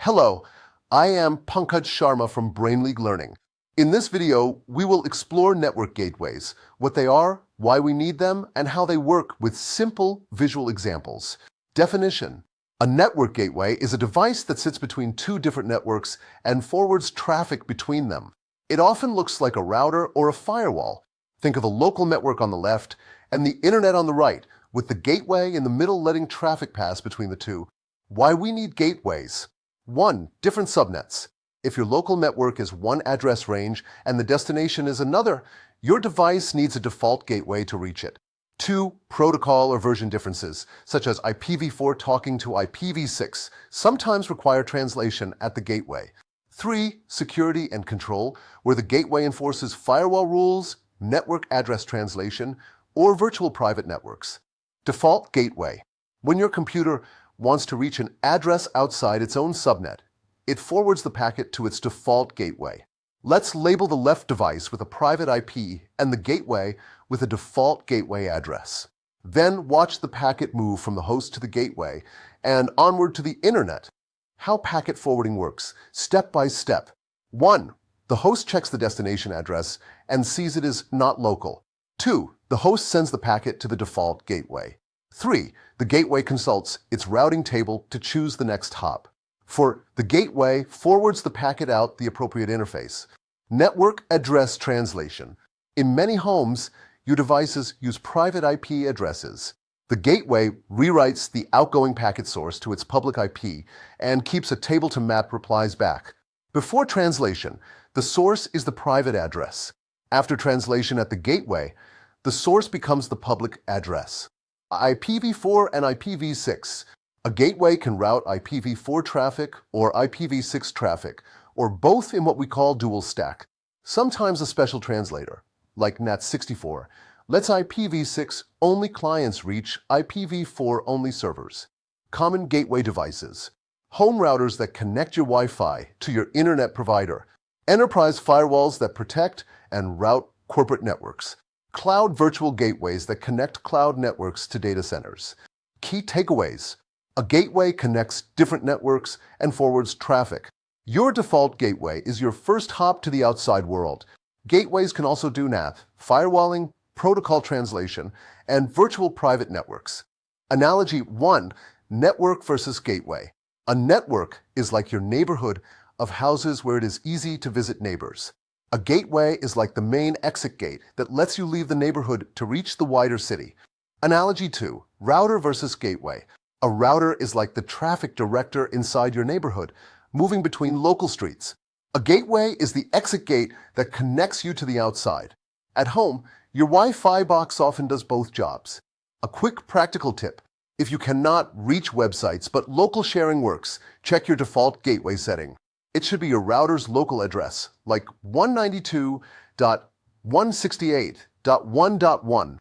Hello, I am Pankaj Sharma from Brain League Learning. In this video, we will explore network gateways, what they are, why we need them, and how they work with simple visual examples. Definition: a network gateway is a device that sits between two different networks and forwards traffic between them. It often looks like a router or a firewall. Think of a local network on the left and the internet on the right, with the gateway in the middle letting traffic pass between the two. Why we need gateways. 1. Different subnets. If your local network is one address range and the destination is another, your device needs a default gateway to reach it. 2. Protocol or version differences, such as IPv4 talking to IPv6, sometimes require translation at the gateway. 3. Security and control, where the gateway enforces firewall rules, network address translation, or virtual private networks. Default gateway. When your computer wants to reach an address outside its own subnet, it forwards the packet to its default gateway. Let's label the left device with a private IP and the gateway with a default gateway address. Then watch the packet move from the host to the gateway and onward to the internet. How packet forwarding works, step by step. 1. The host checks the destination address and sees it is not local. 2. The host sends the packet to the default gateway. 3. The gateway consults its routing table to choose the next hop. 4. The gateway forwards the packet out the appropriate interface. Network address translation. In many homes, your devices use private IP addresses. The gateway rewrites the outgoing packet source to its public IP and keeps a table-to-map replies back. Before translation, the source is the private address. After translation at the gateway, the source becomes the public address. IPv4 and IPv6. A gateway can route IPv4 traffic or IPv6 traffic, or both in what we call dual stack. Sometimes a special translator, like NAT64, lets IPv6 only clients reach IPv4 only servers. Common gateway devices. Home routers that connect your Wi-Fi to your internet provider. Enterprise firewalls that protect and route corporate networks. Cloud virtual gateways that connect cloud networks to data centers. Key takeaways. A gateway connects different networks and forwards traffic. Your default gateway is your first hop to the outside world. Gateways can also do NAT, firewalling, protocol translation, and virtual private networks. Analogy 1. Network versus gateway. A network is like your neighborhood of houses where it is easy to visit neighbors. A gateway is like the main exit gate that lets you leave the neighborhood to reach the wider city. Analogy 2. Router versus gateway. A router is like the traffic director inside your neighborhood, moving between local streets. A gateway is the exit gate that connects you to the outside. At home, your Wi-Fi box often does both jobs. A quick practical tip. If you cannot reach websites but local sharing works, check your default gateway setting. It should be your router's local address, like 192.168.1.1.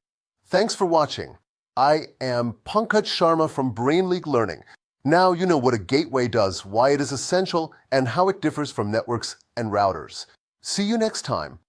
Thanks for watching. I am Pankaj Sharma from Brain League Learning. Now you know what a gateway does, why it is essential, and how it differs from networks and routers. See you next time.